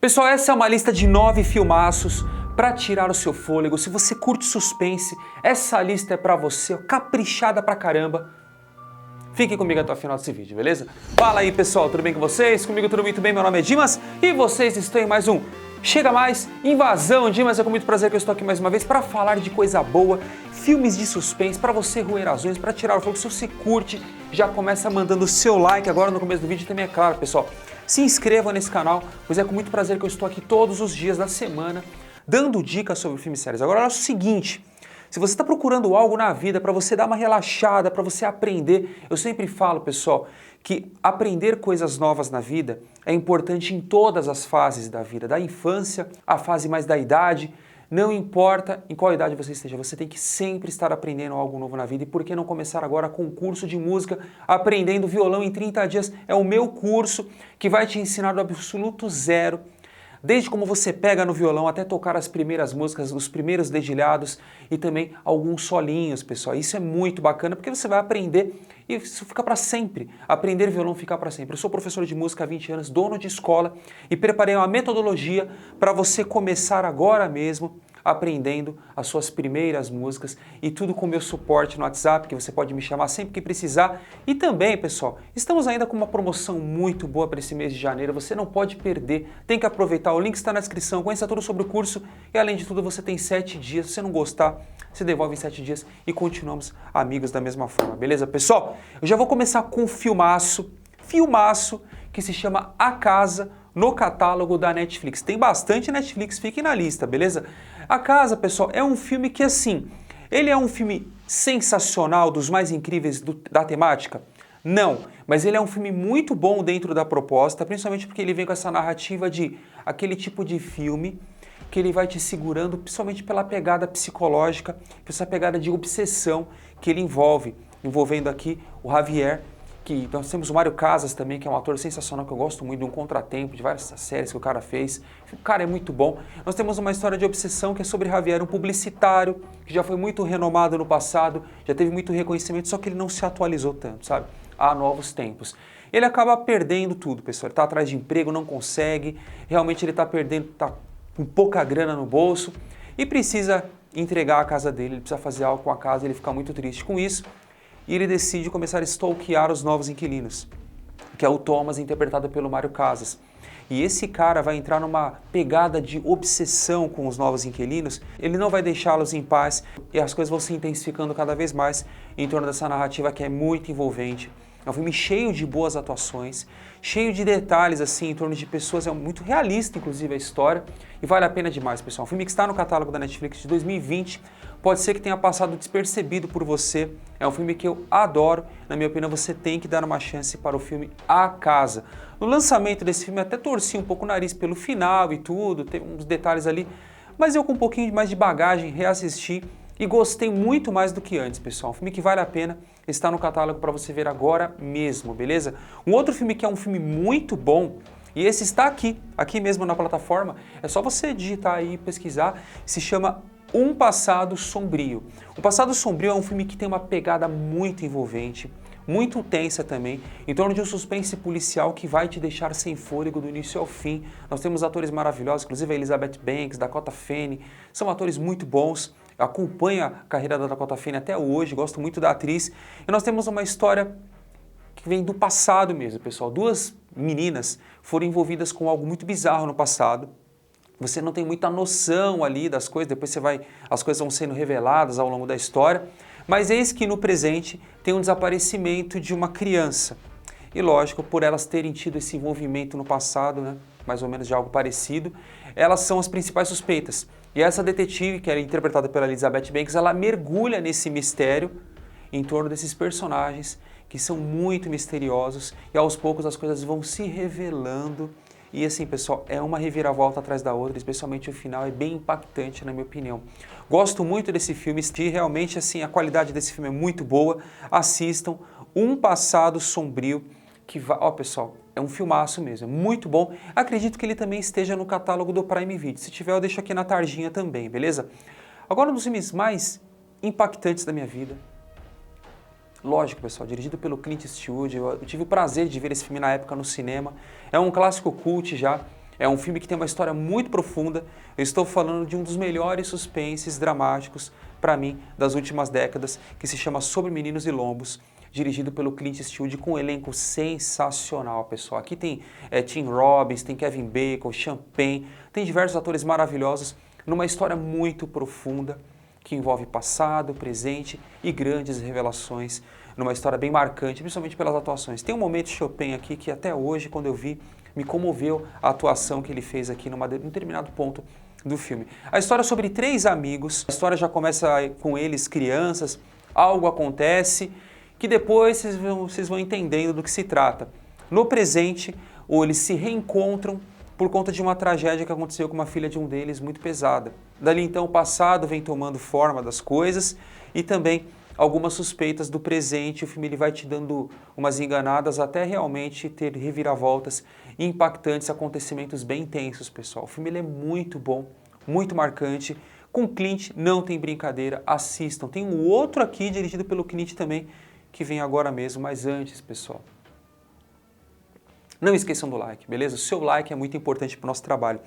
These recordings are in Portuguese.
Pessoal, essa é uma lista de 9 filmaços para tirar o seu fôlego. Se você curte suspense, essa lista é para você, ó, caprichada pra caramba. Fique comigo até o final desse vídeo, beleza? Fala aí, pessoal, tudo bem com vocês? Comigo tudo muito bem, meu nome é Dimas e vocês estão em mais um Chega Mais, Invasão Dimas. É com muito prazer que eu estou aqui mais uma vez para falar de coisa boa, filmes de suspense, para você roer as unhas, para tirar o fogo. Se você curte, já começa mandando o seu like agora no começo do vídeo. Também é claro, pessoal, se inscreva nesse canal, pois é com muito prazer que eu estou aqui todos os dias da semana dando dicas sobre filmes e séries. Agora, olha o seguinte, se você está procurando algo na vida para você dar uma relaxada, para você aprender, eu sempre falo, pessoal, que aprender coisas novas na vida é importante em todas as fases da vida, da infância à fase mais da idade, não importa em qual idade você esteja, você tem que sempre estar aprendendo algo novo na vida. E por que não começar agora com um curso de música, Aprendendo Violão em 30 Dias? É o meu curso que vai te ensinar do absoluto zero, desde como você pega no violão até tocar as primeiras músicas, os primeiros dedilhados e também alguns solinhos, pessoal. Isso é muito bacana porque você vai aprender e isso fica para sempre. Aprender violão fica para sempre. Eu sou professor de música há 20 anos, dono de escola e preparei uma metodologia para você começar agora mesmo aprendendo as suas primeiras músicas e tudo com o meu suporte no WhatsApp, que você pode me chamar sempre que precisar. E também, pessoal, estamos ainda com uma promoção muito boa para esse mês de janeiro, você não pode perder, tem que aproveitar, o link está na descrição, conheça tudo sobre o curso e além de tudo você tem 7 dias, se você não gostar, se devolve em 7 dias e continuamos amigos da mesma forma, beleza, pessoal? Eu já vou começar com um filmaço que se chama A Casa, no catálogo da Netflix. Tem bastante Netflix, fiquem na lista, beleza? A Casa, pessoal, é um filme que, assim, ele é um filme sensacional, dos mais incríveis da temática? Não, mas ele é um filme muito bom dentro da proposta, principalmente porque ele vem com essa narrativa de aquele tipo de filme que ele vai te segurando, principalmente pela pegada psicológica, por essa pegada de obsessão que ele envolvendo aqui o Javier, que nós temos o Mário Casas também, que é um ator sensacional, que eu gosto muito, de Um Contratempo, de várias séries que o cara fez. O cara é muito bom. Nós temos uma história de obsessão que é sobre Javier, um publicitário, que já foi muito renomado no passado, já teve muito reconhecimento, só que ele não se atualizou tanto, sabe? Há novos tempos. Ele acaba perdendo tudo, pessoal. Ele está atrás de emprego, não consegue, realmente ele está perdendo, está com pouca grana no bolso e precisa entregar a casa dele, ele precisa fazer algo com a casa, ele fica muito triste com isso. E ele decide começar a stalkear os novos inquilinos, que é o Thomas, interpretado pelo Mário Casas. E esse cara vai entrar numa pegada de obsessão com os novos inquilinos, ele não vai deixá-los em paz e as coisas vão se intensificando cada vez mais em torno dessa narrativa que é muito envolvente. É um filme cheio de boas atuações, cheio de detalhes assim em torno de pessoas, é muito realista inclusive a história e vale a pena demais, pessoal. Um filme que está no catálogo da Netflix de 2020, pode ser que tenha passado despercebido por você, é um filme que eu adoro, na minha opinião você tem que dar uma chance para o filme A Casa. No lançamento desse filme eu até torci um pouco o nariz pelo final e tudo, teve uns detalhes ali, mas eu com um pouquinho mais de bagagem reassisti e gostei muito mais do que antes, pessoal. Um filme que vale a pena, está no catálogo para você ver agora mesmo, beleza? Um outro filme que é um filme muito bom, e esse está aqui mesmo na plataforma, é só você digitar aí e pesquisar, se chama Um Passado Sombrio. O Passado Sombrio é um filme que tem uma pegada muito envolvente, muito tensa também, em torno de um suspense policial que vai te deixar sem fôlego do início ao fim. Nós temos atores maravilhosos, inclusive a Elizabeth Banks, Dakota Fanning, são atores muito bons. Eu acompanho a carreira da Dakota Fanning até hoje, gosto muito da atriz. E nós temos uma história que vem do passado mesmo, pessoal. Duas meninas foram envolvidas com algo muito bizarro no passado. Você não tem muita noção ali das coisas, depois as coisas vão sendo reveladas ao longo da história. Mas eis que no presente tem um desaparecimento de uma criança. E lógico, por elas terem tido esse envolvimento no passado, né, mais ou menos de algo parecido, elas são as principais suspeitas. E essa detetive, que é interpretada pela Elizabeth Banks, ela mergulha nesse mistério em torno desses personagens que são muito misteriosos e aos poucos as coisas vão se revelando. E assim, pessoal, é uma reviravolta atrás da outra, especialmente o final é bem impactante na minha opinião. Gosto muito desse filme, e realmente assim, a qualidade desse filme é muito boa. Assistam Um Passado Sombrio, que vai... Ó, pessoal, é um filmaço mesmo, é muito bom. Acredito que ele também esteja no catálogo do Prime Video. Se tiver, eu deixo aqui na tarjinha também, beleza? Agora, um dos filmes mais impactantes da minha vida. Lógico, pessoal, dirigido pelo Clint Eastwood. Eu tive o prazer de ver esse filme na época no cinema. É um clássico cult já. É um filme que tem uma história muito profunda. Eu estou falando de um dos melhores suspenses dramáticos, para mim, das últimas décadas, que se chama Sobre Meninos e Lombos, dirigido pelo Clint Eastwood, com um elenco sensacional, pessoal. Aqui tem Tim Robbins, tem Kevin Bacon, Sean Penn, tem diversos atores maravilhosos, numa história muito profunda, que envolve passado, presente e grandes revelações, numa história bem marcante, principalmente pelas atuações. Tem um momento de Chopin aqui que até hoje, quando eu vi, me comoveu a atuação que ele fez aqui num determinado ponto do filme. A história é sobre 3 amigos, a história já começa com eles crianças, algo acontece que depois vocês vão entendendo do que se trata. No presente, ou eles se reencontram por conta de uma tragédia que aconteceu com uma filha de um deles muito pesada. Dali então o passado vem tomando forma das coisas e também algumas suspeitas do presente. O filme ele vai te dando umas enganadas até realmente ter reviravoltas e impactantes, acontecimentos bem intensos, pessoal. O filme ele é muito bom, muito marcante. Com Clint não tem brincadeira, assistam. Tem um outro aqui dirigido pelo Clint também, que vem agora mesmo, mas antes, pessoal, não esqueçam do like, beleza? O seu like é muito importante para o nosso trabalho.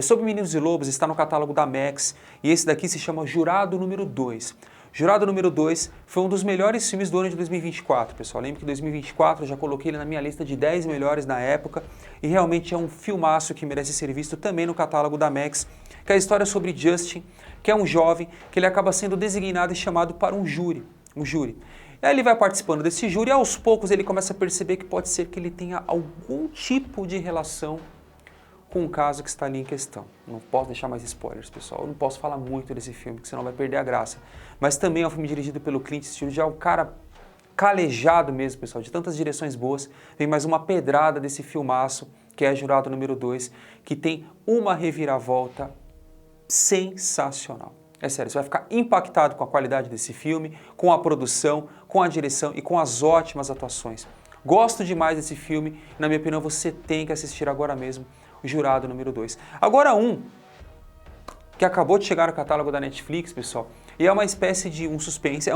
Sobre Meninos e Lobos, está no catálogo da Max e esse daqui se chama Jurado número 2. Jurado número 2 foi um dos melhores filmes do ano de 2024, pessoal. Lembro que 2024 eu já coloquei ele na minha lista de 10 melhores na época e realmente é um filmaço que merece ser visto também no catálogo da Max, que é a história sobre Justin, que é um jovem que ele acaba sendo designado e chamado para um júri. E aí ele vai participando desse júri e aos poucos ele começa a perceber que pode ser que ele tenha algum tipo de relação com o caso que está ali em questão. Não posso deixar mais spoilers, pessoal. Eu não posso falar muito desse filme, porque senão vai perder a graça. Mas também é um filme dirigido pelo Clint Eastwood, já é um cara calejado mesmo, pessoal, de tantas direções boas. Vem mais uma pedrada desse filmaço, que é Jurado número 2, que tem uma reviravolta sensacional. É sério, você vai ficar impactado com a qualidade desse filme, com a produção, com a direção e com as ótimas atuações. Gosto demais desse filme, na minha opinião você tem que assistir agora mesmo, o Jurado número 2. Agora que acabou de chegar no catálogo da Netflix, pessoal, e é uma espécie de um suspense,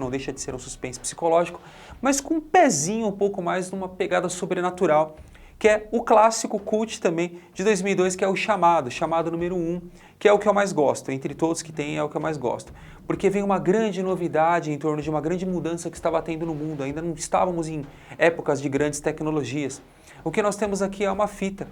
não deixa de ser um suspense psicológico, mas com um pezinho um pouco mais numa pegada sobrenatural, que é o clássico cult também de 2002, que é o Chamado número 1, que é o que eu mais gosto, entre todos que tem é o que eu mais gosto. Porque vem uma grande novidade em torno de uma grande mudança que estava tendo no mundo, ainda não estávamos em épocas de grandes tecnologias. O que nós temos aqui é uma fita,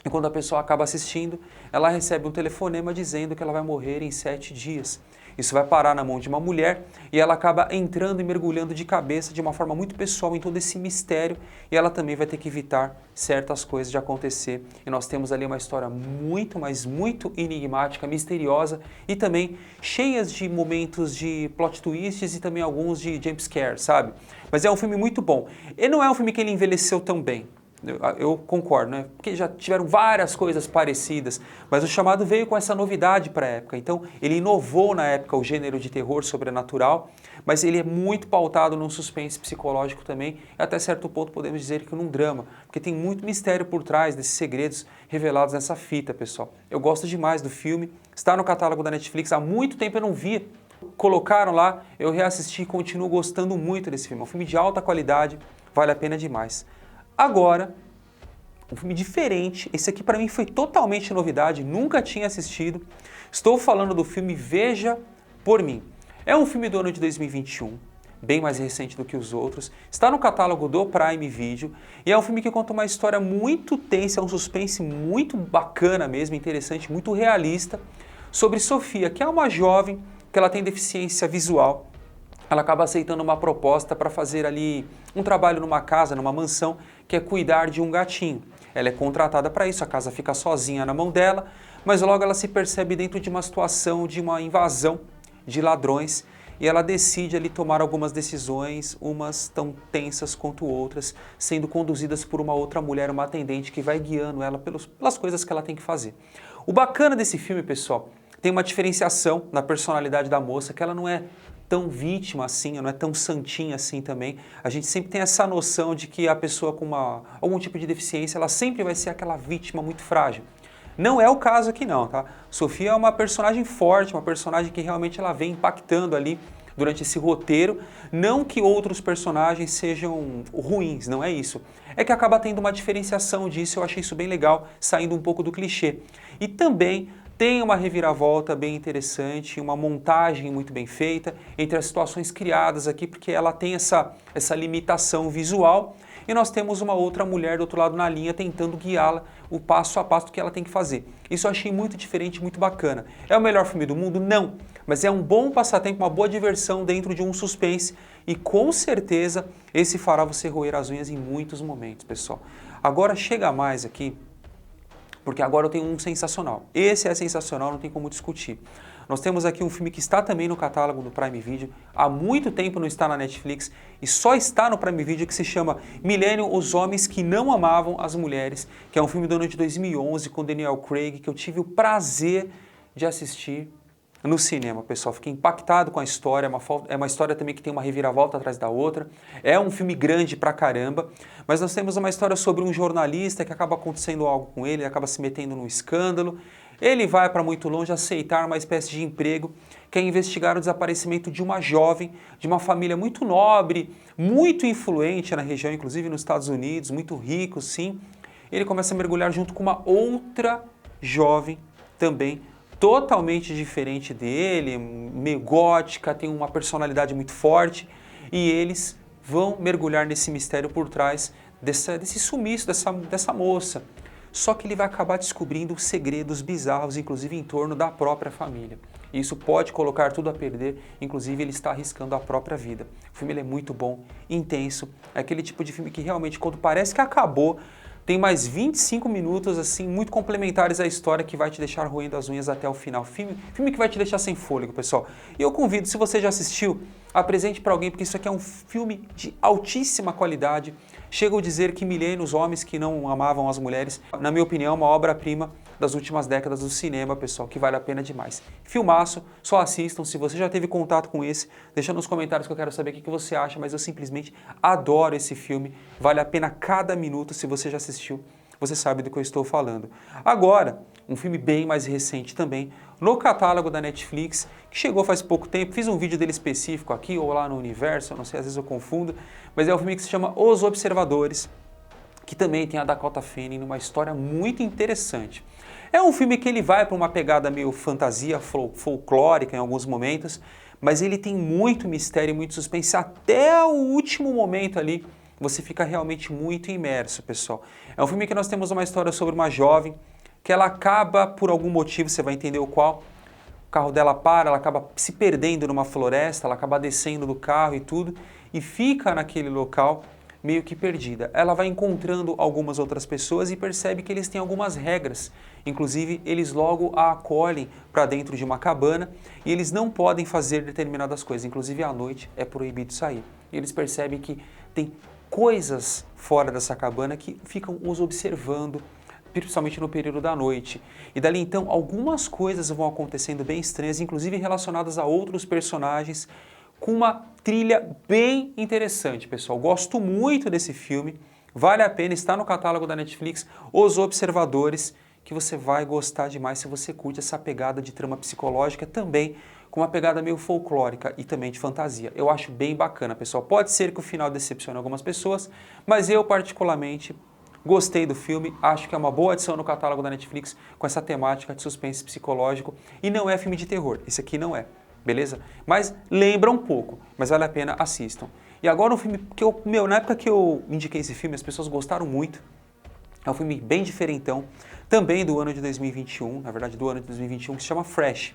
e quando a pessoa acaba assistindo, ela recebe um telefonema dizendo que ela vai morrer em 7 dias. Isso vai parar na mão de uma mulher e ela acaba entrando e mergulhando de cabeça de uma forma muito pessoal em todo esse mistério e ela também vai ter que evitar certas coisas de acontecer. E nós temos ali uma história muito, mas muito enigmática, misteriosa e também cheias de momentos de plot twists e também alguns de jump scare, sabe? Mas é um filme muito bom. E não é um filme que ele envelheceu tão bem. Eu concordo, né? Porque já tiveram várias coisas parecidas, mas o Chamado veio com essa novidade para a época. Então, ele inovou na época o gênero de terror sobrenatural, mas ele é muito pautado num suspense psicológico também, e até certo ponto podemos dizer que num drama, porque tem muito mistério por trás desses segredos revelados nessa fita, pessoal. Eu gosto demais do filme, está no catálogo da Netflix, há muito tempo eu não via. Colocaram lá, eu reassisti e continuo gostando muito desse filme. É um filme de alta qualidade, vale a pena demais. Agora, um filme diferente, esse aqui para mim foi totalmente novidade, nunca tinha assistido. Estou falando do filme Veja por Mim. É um filme do ano de 2021, bem mais recente do que os outros. Está no catálogo do Prime Video e é um filme que conta uma história muito tensa, é um suspense muito bacana mesmo, interessante, muito realista, sobre Sofia, que é uma jovem que ela tem deficiência visual. Ela acaba aceitando uma proposta para fazer ali um trabalho numa casa, numa mansão, que é cuidar de um gatinho. Ela é contratada para isso, a casa fica sozinha na mão dela, mas logo ela se percebe dentro de uma situação de uma invasão de ladrões e ela decide ali tomar algumas decisões, umas tão tensas quanto outras, sendo conduzidas por uma outra mulher, uma atendente que vai guiando ela pelas coisas que ela tem que fazer. O bacana desse filme, pessoal, tem uma diferenciação na personalidade da moça, que ela não é tão vítima assim, não é tão santinha assim também. A gente sempre tem essa noção de que a pessoa com algum tipo de deficiência, ela sempre vai ser aquela vítima muito frágil. Não é o caso aqui não, tá? Sofia é uma personagem forte, uma personagem que realmente ela vem impactando ali durante esse roteiro. Não que outros personagens sejam ruins, não é isso. É que acaba tendo uma diferenciação disso, eu achei isso bem legal, saindo um pouco do clichê. E também tem uma reviravolta bem interessante, uma montagem muito bem feita entre as situações criadas aqui, porque ela tem essa limitação visual, e nós temos uma outra mulher do outro lado na linha tentando guiá-la o passo a passo do que ela tem que fazer. Isso eu achei muito diferente, muito bacana. É o melhor filme do mundo? Não, mas é um bom passatempo, uma boa diversão dentro de um suspense, e com certeza esse fará você roer as unhas em muitos momentos, pessoal. Agora chega mais aqui, porque agora eu tenho um sensacional. Esse é sensacional, não tem como discutir. Nós temos aqui um filme que está também no catálogo do Prime Video, há muito tempo não está na Netflix e só está no Prime Video, que se chama Millennium, Os Homens que Não Amavam as Mulheres, que é um filme do ano de 2011 com Daniel Craig, que eu tive o prazer de assistir no cinema, pessoal. Fiquei impactado com a história, é uma história também que tem uma reviravolta atrás da outra. É um filme grande pra caramba, mas nós temos uma história sobre um jornalista que acaba acontecendo algo com ele acaba se metendo num escândalo. Ele vai para muito longe aceitar uma espécie de emprego, que é investigar o desaparecimento de uma jovem, de uma família muito nobre, muito influente na região, inclusive nos Estados Unidos, muito rico, sim. Ele começa a mergulhar junto com uma outra jovem também, totalmente diferente dele, meio gótica, tem uma personalidade muito forte, e eles vão mergulhar nesse mistério por trás desse sumiço dessa moça. Só que ele vai acabar descobrindo segredos bizarros, inclusive em torno da própria família. E isso pode colocar tudo a perder, inclusive ele está arriscando a própria vida. O filme ele é muito bom, intenso, é aquele tipo de filme que realmente, quando parece que acabou, tem mais 25 minutos, assim, muito complementares à história, que vai te deixar roendo as unhas até o final. Filme que vai te deixar sem fôlego, pessoal. E eu convido, se você já assistiu, apresente para alguém, porque isso aqui é um filme de altíssima qualidade. Chego a dizer que Millennium, Os Homens que Não Amavam as Mulheres, na minha opinião, uma obra-prima das últimas décadas do cinema, pessoal, que vale a pena demais. Filmaço, só assistam. Se você já teve contato com esse, deixa nos comentários que eu quero saber o que você acha, mas eu simplesmente adoro esse filme. Vale a pena cada minuto. Se você já assistiu, você sabe do que eu estou falando. Agora, um filme bem mais recente também, no catálogo da Netflix, que chegou faz pouco tempo, fiz um vídeo dele específico aqui ou lá no Universo, eu não sei, às vezes eu confundo, mas é um filme que se chama Os Observadores, que também tem a Dakota Fanning numa história muito interessante. É um filme que ele vai para uma pegada meio fantasia, folclórica em alguns momentos, mas ele tem muito mistério e muito suspense até o último momento ali. Você fica realmente muito imerso, pessoal. É um filme que nós temos uma história sobre uma jovem que ela acaba, por algum motivo, você vai entender o qual, o carro dela para, ela acaba se perdendo numa floresta, ela acaba descendo do carro e tudo, e fica naquele local meio que perdida. Ela vai encontrando algumas outras pessoas e percebe que eles têm algumas regras. Inclusive, eles logo a acolhem para dentro de uma cabana e eles não podem fazer determinadas coisas. Inclusive, à noite é proibido sair. E eles percebem que tem coisas fora dessa cabana que ficam os observando, principalmente no período da noite. E dali então, algumas coisas vão acontecendo bem estranhas, inclusive relacionadas a outros personagens, com uma trilha bem interessante, pessoal. Gosto muito desse filme, vale a pena, está no catálogo da Netflix, Os Observadores, que você vai gostar demais se você curte essa pegada de trama psicológica, também com uma pegada meio folclórica e também de fantasia. Eu acho bem bacana, pessoal. Pode ser que o final decepcione algumas pessoas, mas eu particularmente gostei do filme, acho que é uma boa adição no catálogo da Netflix com essa temática de suspense psicológico, e não é filme de terror, esse aqui não é. Beleza? Mas lembra um pouco, mas vale a pena, assistam. E agora um filme que na época que eu indiquei esse filme, as pessoas gostaram muito. É um filme bem diferentão, também do ano de 2021, na verdade do ano de 2021, que se chama Fresh.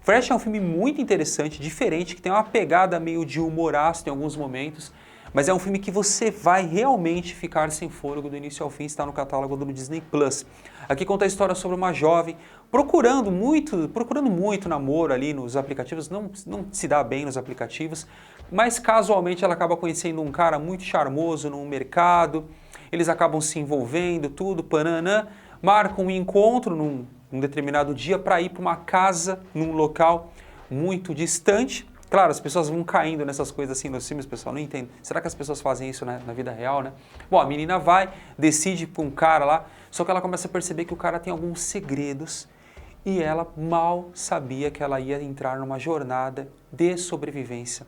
Fresh é um filme muito interessante, diferente, que tem uma pegada meio de humor ácido em alguns momentos, mas é um filme que você vai realmente ficar sem fôlego do início ao fim, está no catálogo do Disney Plus. Aqui conta a história sobre uma jovem procurando muito namoro ali nos aplicativos, não se dá bem nos aplicativos, mas casualmente ela acaba conhecendo um cara muito charmoso num mercado, eles acabam se envolvendo, tudo, pananã, marcam um encontro num determinado dia para ir para uma casa num local muito distante. Claro, as pessoas vão caindo nessas coisas assim nos filmes, pessoal, não entendo. Será que as pessoas fazem isso, né, na vida real, né? Bom, a menina vai, decide com um cara lá, só que ela começa a perceber que o cara tem alguns segredos e ela mal sabia que ela ia entrar numa jornada de sobrevivência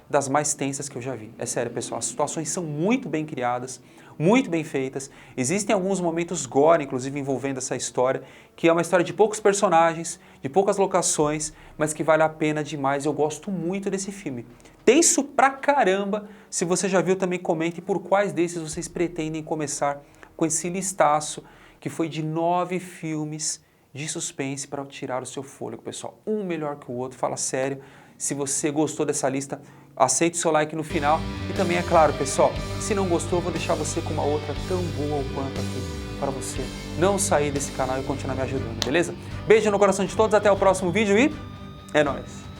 das mais tensas que eu já vi. É sério, pessoal, as situações são muito bem criadas, muito bem feitas. Existem alguns momentos gore, inclusive, envolvendo essa história, que é uma história de poucos personagens, de poucas locações, mas que vale a pena demais. Eu gosto muito desse filme. Tenso pra caramba. Se você já viu, também comente por quais desses vocês pretendem começar com esse listaço, que foi de 9 filmes de suspense para tirar o seu fôlego, pessoal. Um melhor que o outro, fala sério. Se você gostou dessa lista, aceite o seu like no final. E também, é claro, pessoal, se não gostou, eu vou deixar você com uma outra tão boa ou quanto aqui, para você não sair desse canal e continuar me ajudando, beleza? Beijo no coração de todos, até o próximo vídeo e é nóis!